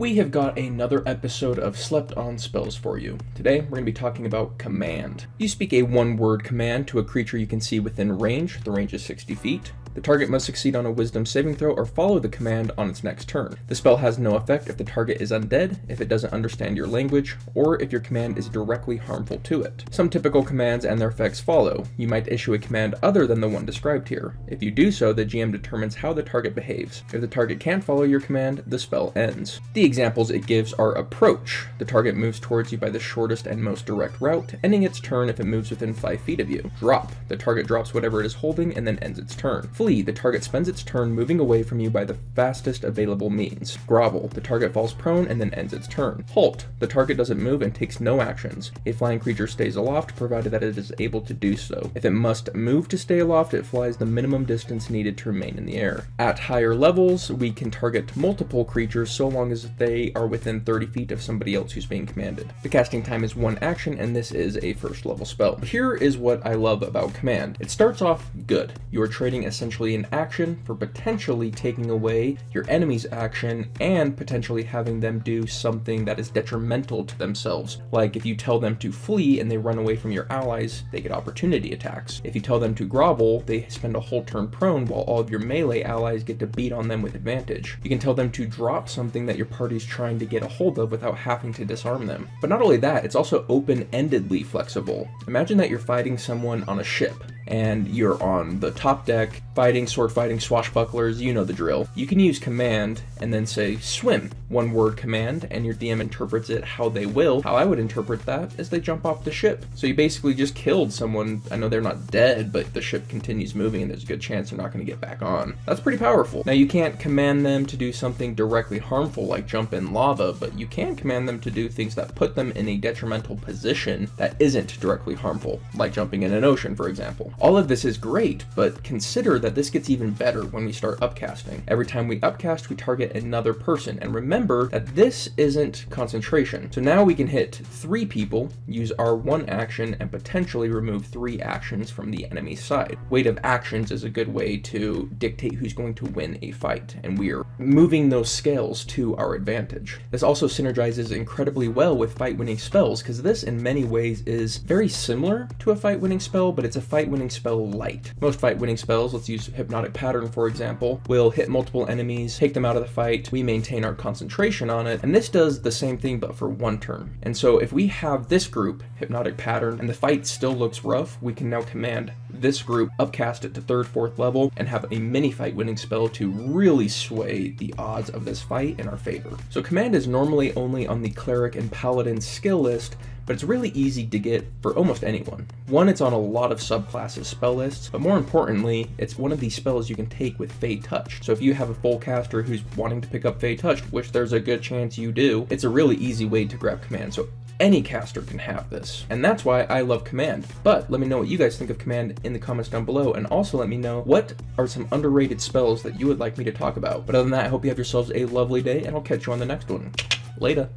We have got another episode of Slept On Spells for you. Today, we're going to be talking about Command. You speak a one-word command to a creature you can see within range. The range is 60 feet. The target must succeed on a Wisdom saving throw or follow the command on its next turn. The spell has no effect if the target is undead, if it doesn't understand your language, or if your command is directly harmful to it. Some typical commands and their effects follow. You might issue a command other than the one described here. If you do so, the GM determines how the target behaves. If the target can't follow your command, the spell ends. The examples it gives are Approach. The target moves towards you by the shortest and most direct route, ending its turn if it moves within 5 feet of you. Drop. The target drops whatever it is holding and then ends its turn. Flee. The target spends its turn moving away from you by the fastest available means. Grovel. The target falls prone and then ends its turn. Halt. The target doesn't move and takes no actions. A flying creature stays aloft provided that it is able to do so. If it must move to stay aloft, it flies the minimum distance needed to remain in the air. At higher levels, we can target multiple creatures so long as they are within 30 feet of somebody else who's being commanded. The casting time is 1 action, and this is a first level spell. Here is what I love about Command. It starts off good. You are trading essentially an action for potentially taking away your enemy's action and potentially having them do something that is detrimental to themselves. Like if you tell them to flee and they run away from your allies, they get opportunity attacks. If you tell them to grovel, they spend a whole turn prone while all of your melee allies get to beat on them with advantage. You can tell them to drop something that your party's trying to get a hold of without having to disarm them. But not only that, it's also open-endedly flexible. Imagine that you're fighting someone on a ship and you're on the top deck fighting, sword fighting, swashbucklers, you know the drill. You can use command and then say swim, one word command, and your DM interprets it how they will. How I would interpret that is they jump off the ship. So you basically just killed someone. I know they're not dead, but the ship continues moving and there's a good chance they're not going to get back on. That's pretty powerful. Now you can't command them to do something directly harmful like jump in lava, but you can command them to do things that put them in a detrimental position that isn't directly harmful, like jumping in an ocean, for example. All of this is great, but consider that this gets even better when we start upcasting. Every time we upcast, we target another person, and remember that this isn't concentration. So now we can hit 3 people, use our 1 action, and potentially remove 3 actions from the enemy's side. Weight of actions is a good way to dictate who's going to win a fight, and we're moving those scales to our advantage. This also synergizes incredibly well with fight-winning spells, because this in many ways is very similar to a fight-winning spell, but it's a fight-winning spell light. Most fight-winning spells, let's use Hypnotic Pattern for example, will hit multiple enemies, take them out of the fight, we maintain our concentration on it, and this does the same thing but for 1 turn. And so if we have this group, Hypnotic Pattern, and the fight still looks rough, we can now command this group, upcast it to 3rd, 4th level, and have a mini fight-winning spell to really sway the odds of this fight in our favor. So command is normally only on the Cleric and Paladin skill list, but it's really easy to get for almost anyone. 1, it's on a lot of subclasses spell lists, but more importantly, it's one of these spells you can take with Fey Touch. So if you have a full caster who's wanting to pick up Fey Touch, which there's a good chance you do, it's a really easy way to grab command. So any caster can have this, and that's why I love command. But let me know what you guys think of command in the comments down below, and also let me know what are some underrated spells that you would like me to talk about. But other than that, I hope you have yourselves a lovely day, and I'll catch you on the next one. Later.